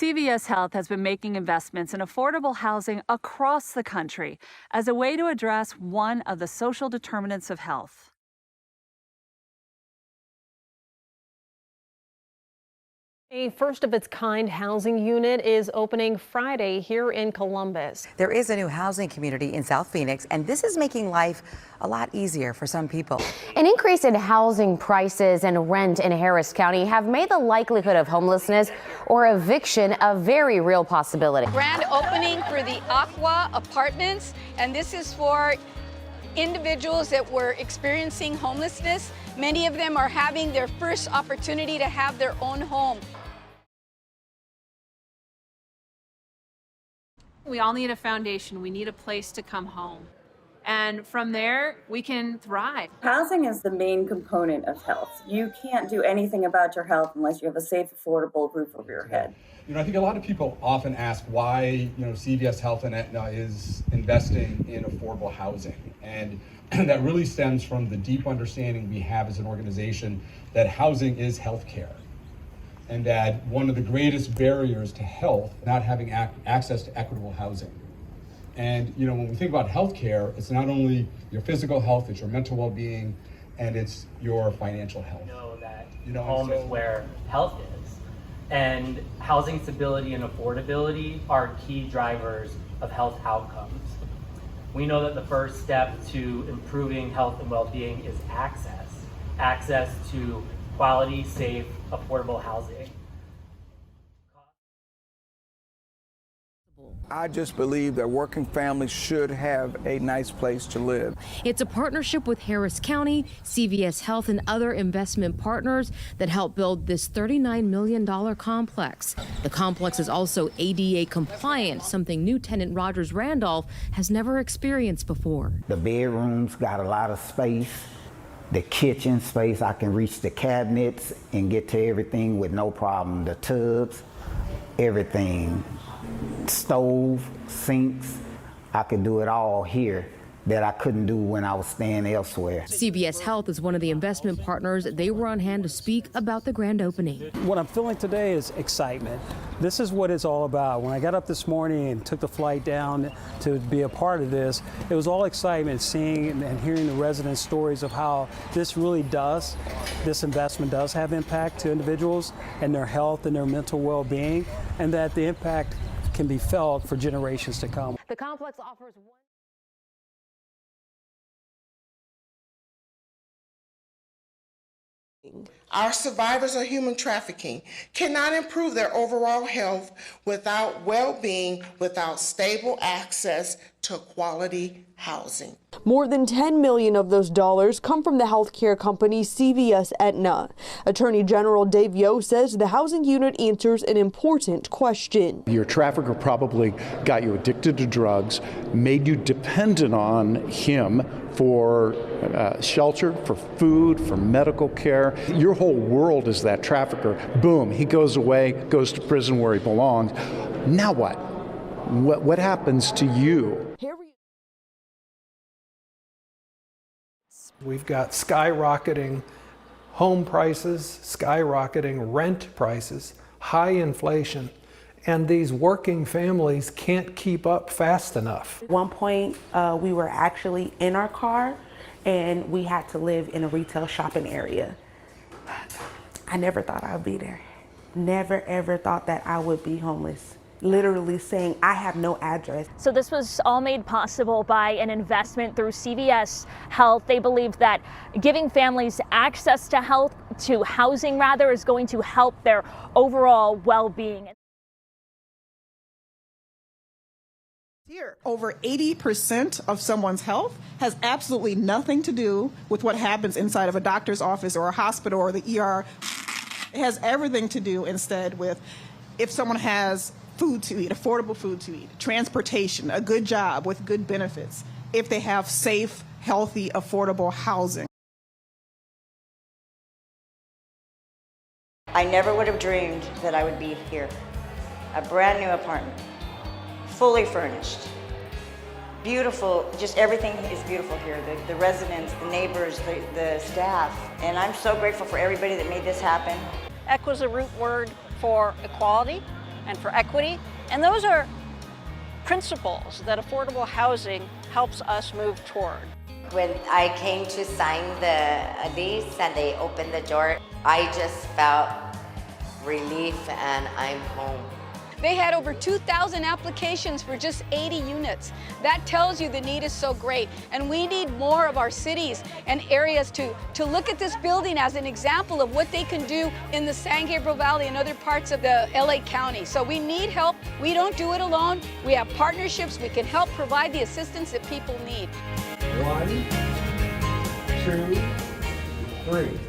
CVS Health has been making investments in affordable housing across the country as a way to address one of the social determinants of health. A first-of-its-kind housing unit is opening Friday here in Columbus. There is a new housing community in South Phoenix, and this is making life a lot easier for some people. An increase in housing prices and rent in Harris County have made the likelihood of homelessness or eviction a very real possibility. Grand opening for the Aqua Apartments, and this is for individuals that were experiencing homelessness. Many of them are having their first opportunity to have their own home. We all need a foundation. We need a place to come home. And from there, we can thrive. Housing is the main component of health. You can't do anything about your health unless you have a safe, affordable roof over your head. I think a lot of people often ask why, CVS Health and Aetna is investing in affordable housing. And that really stems from the deep understanding we have as an organization that housing is healthcare. And that one of the greatest barriers to health, not having access to equitable housing. And when we think about healthcare, it's not only your physical health, it's your mental well-being, and it's your financial health. We know that home is where health is, and housing stability and affordability are key drivers of health outcomes. We know that the first step to improving health and well-being is access to quality, safe, affordable housing. I just believe that working families should have a nice place to live. It's a partnership with Harris County, CVS Health, and other investment partners that help build this $39 million complex. The complex is also ADA compliant, something new tenant Rogers Randolph has never experienced before. The bedrooms got a lot of space. The kitchen space, I can reach the cabinets and get to everything with no problem. The tubs, everything. Stove, sinks, I could do it all here that I couldn't do when I was staying elsewhere. CVS Health is one of the investment partners. They were on hand to speak about the grand opening. What I'm feeling today is excitement. This is what it's all about. When I got up this morning and took the flight down to be a part of this, it was all excitement, seeing and hearing the residents' stories of how this investment does have impact to individuals and their health and their mental well-being, and that the impact can be felt for generations to come. The complex offers Our survivors of human trafficking cannot improve their overall health without well-being, without stable access to quality housing. More than $10 million of those dollars come from the healthcare company CVS Aetna. Attorney General Dave Yo says the housing unit answers an important question. Your trafficker probably got you addicted to drugs, made you dependent on him for shelter, for food, for medical care. Your whole world is that trafficker. Boom, he goes away, goes to prison where he belongs. Now what? What happens to you? We've got skyrocketing home prices, skyrocketing rent prices, high inflation, and these working families can't keep up fast enough. At one point, we were actually in our car and we had to live in a retail shopping area. I never thought I would be there. Never ever thought that I would be homeless. Literally saying, I have no address. So this was all made possible by an investment through CVS Health. They believe that giving families access to housing rather, is going to help their overall well-being. Here, over 80% of someone's health has absolutely nothing to do with what happens inside of a doctor's office or a hospital or the ER. It has everything to do instead with if someone has food to eat, affordable food to eat, transportation, a good job with good benefits, if they have safe, healthy, affordable housing. I never would have dreamed that I would be here. A brand new apartment, fully furnished, beautiful, just everything is beautiful here. The residents, the neighbors, the staff, and I'm so grateful for everybody that made this happen. EQ is a root word for equality, and for equity. And those are principles that affordable housing helps us move toward. When I came to sign the lease and they opened the door, I just felt relief and I'm home. They had over 2,000 applications for just 80 units. That tells you the need is so great. And we need more of our cities and areas to look at this building as an example of what they can do in the San Gabriel Valley and other parts of the LA County. So we need help. We don't do it alone. We have partnerships. We can help provide the assistance that people need. 1, 2, 3.